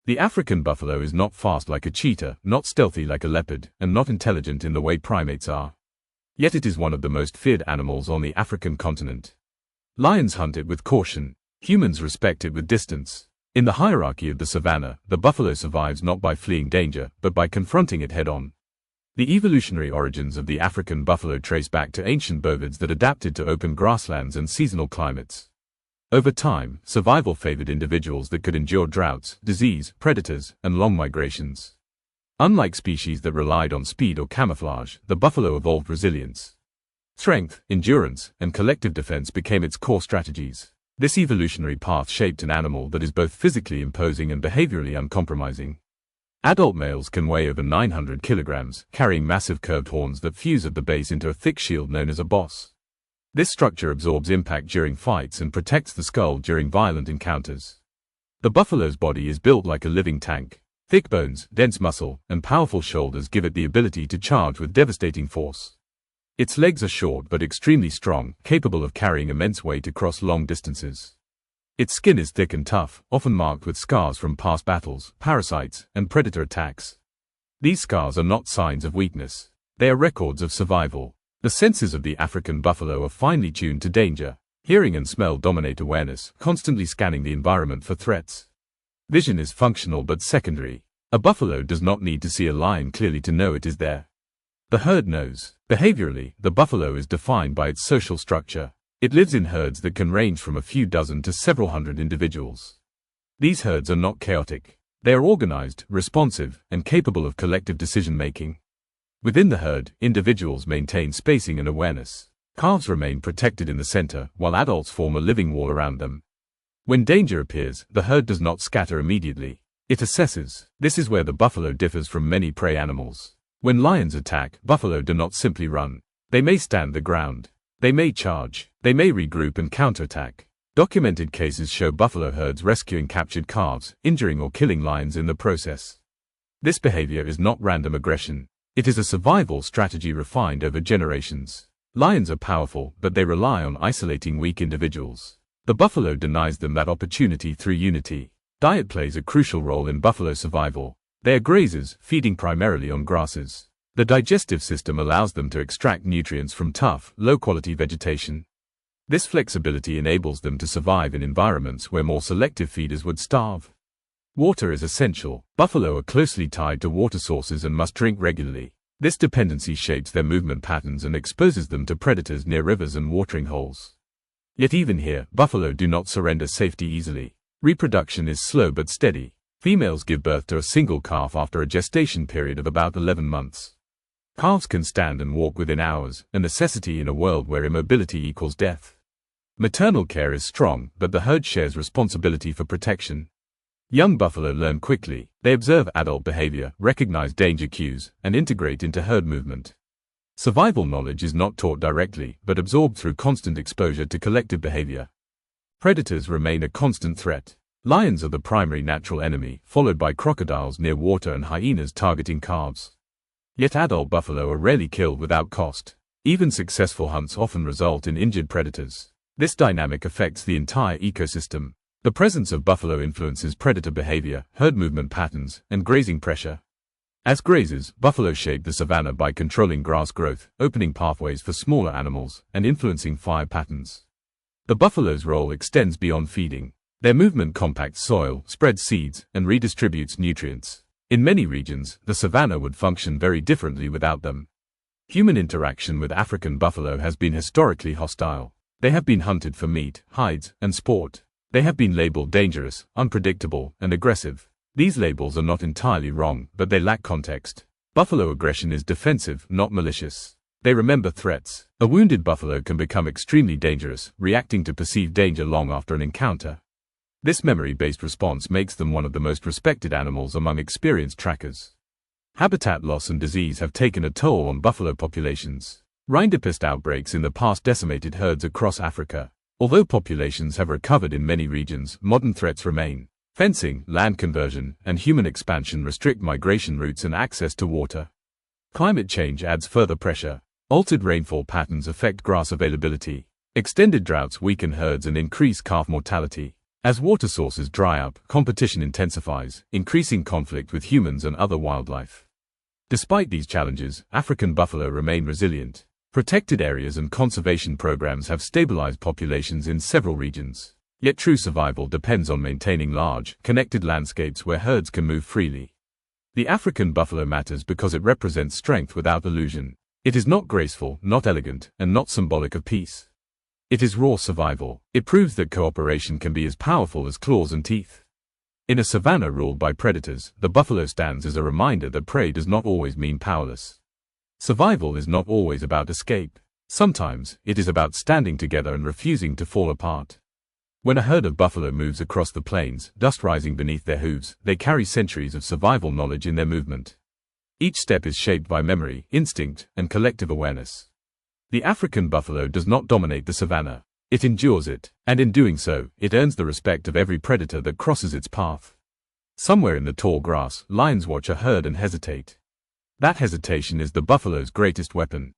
The African buffalo is not fast like a cheetah, not stealthy like a leopard, and not intelligent in the way primates are. Yet it is one of the most feared animals on the African continent. Lions hunt it with caution. Humans respect it with distance. In the hierarchy of the savanna, the buffalo survives not by fleeing danger, but by confronting it head-on. The evolutionary origins of the African buffalo trace back to ancient bovids that adapted to open grasslands and seasonal climates. Over time, survival favored individuals that could endure droughts, disease, predators, and long migrations. Unlike species that relied on speed or camouflage, the buffalo evolved resilience. Strength, endurance, and collective defense became its core strategies. This evolutionary path shaped an animal that is both physically imposing and behaviorally uncompromising. Adult males can weigh over 900 kilograms, carrying massive curved horns that fuse at the base into a thick shield known as a boss. This structure absorbs impact during fights and protects the skull during violent encounters. The buffalo's body is built like a living tank. Thick bones, dense muscle, and powerful shoulders give it the ability to charge with devastating force. Its legs are short but extremely strong, capable of carrying immense weight across long distances. Its skin is thick and tough, often marked with scars from past battles, parasites, and predator attacks. These scars are not signs of weakness. They are records of survival. The senses of the African buffalo are finely tuned to danger. Hearing and smell dominate awareness, constantly scanning the environment for threats. Vision is functional but secondary. A buffalo does not need to see a lion clearly to know it is there. The herd knows. Behaviorally, the buffalo is defined by its social structure. It lives in herds that can range from a few dozen to several hundred individuals. These herds are not chaotic. They are organized, responsive, and capable of collective decision-making. Within the herd, individuals maintain spacing and awareness. Calves remain protected in the center, while adults form a living wall around them. When danger appears, the herd does not scatter immediately. It assesses. This is where the buffalo differs from many prey animals. When lions attack, buffalo do not simply run. They may stand the ground. They may charge. They may regroup and counterattack. Documented cases show buffalo herds rescuing captured calves, injuring or killing lions in the process. This behavior is not random aggression. It is a survival strategy refined over generations. Lions are powerful, but they rely on isolating weak individuals. The buffalo denies them that opportunity through unity. Diet plays a crucial role in buffalo survival. They are grazers, feeding primarily on grasses. The digestive system allows them to extract nutrients from tough, low-quality vegetation. This flexibility enables them to survive in environments where more selective feeders would starve. Water is essential. Buffalo are closely tied to water sources and must drink regularly. This dependency shapes their movement patterns and exposes them to predators near rivers and watering holes. Yet even here, buffalo do not surrender safety easily. Reproduction is slow but steady. Females give birth to a single calf after a gestation period of about 11 months. Calves can stand and walk within hours, a necessity in a world where immobility equals death. Maternal care is strong, but the herd shares responsibility for protection. Young buffalo learn quickly. They observe adult behavior, recognize danger cues, and integrate into herd movement. Survival knowledge is not taught directly, but absorbed through constant exposure to collective behavior. Predators remain a constant threat. Lions are the primary natural enemy, followed by crocodiles near water and hyenas targeting calves. Yet adult buffalo are rarely killed without cost. Even successful hunts often result in injured predators. This dynamic affects the entire ecosystem. The presence of buffalo influences predator behavior, herd movement patterns, and grazing pressure. As grazers, buffalo shape the savanna by controlling grass growth, opening pathways for smaller animals, and influencing fire patterns. The buffalo's role extends beyond feeding. Their movement compacts soil, spreads seeds, and redistributes nutrients. In many regions, the savanna would function very differently without them. Human interaction with African buffalo has been historically hostile. They have been hunted for meat, hides, and sport. They have been labeled dangerous, unpredictable, and aggressive. These labels are not entirely wrong, but they lack context. Buffalo aggression is defensive, not malicious. They remember threats. A wounded buffalo can become extremely dangerous, reacting to perceived danger long after an encounter. This memory-based response makes them one of the most respected animals among experienced trackers. Habitat loss and disease have taken a toll on buffalo populations. Rinderpest outbreaks in the past decimated herds across Africa. Although populations have recovered in many regions, modern threats remain. Fencing, land conversion, and human expansion restrict migration routes and access to water. Climate change adds further pressure. Altered rainfall patterns affect grass availability. Extended droughts weaken herds and increase calf mortality. As water sources dry up, competition intensifies, increasing conflict with humans and other wildlife. Despite these challenges, African buffalo remain resilient. Protected areas and conservation programs have stabilized populations in several regions. Yet true survival depends on maintaining large, connected landscapes where herds can move freely. The African buffalo matters because it represents strength without illusion. It is not graceful, not elegant, and not symbolic of peace. It is raw survival. It proves that cooperation can be as powerful as claws and teeth. In a savanna ruled by predators, the buffalo stands as a reminder that prey does not always mean powerless. Survival is not always about escape. Sometimes, it is about standing together and refusing to fall apart. When a herd of buffalo moves across the plains, dust rising beneath their hooves, they carry centuries of survival knowledge in their movement. Each step is shaped by memory, instinct, and collective awareness. The African buffalo does not dominate the savanna. It endures it, and in doing so, it earns the respect of every predator that crosses its path. Somewhere in the tall grass, lions watch a herd and hesitate. That hesitation is the buffalo's greatest weapon.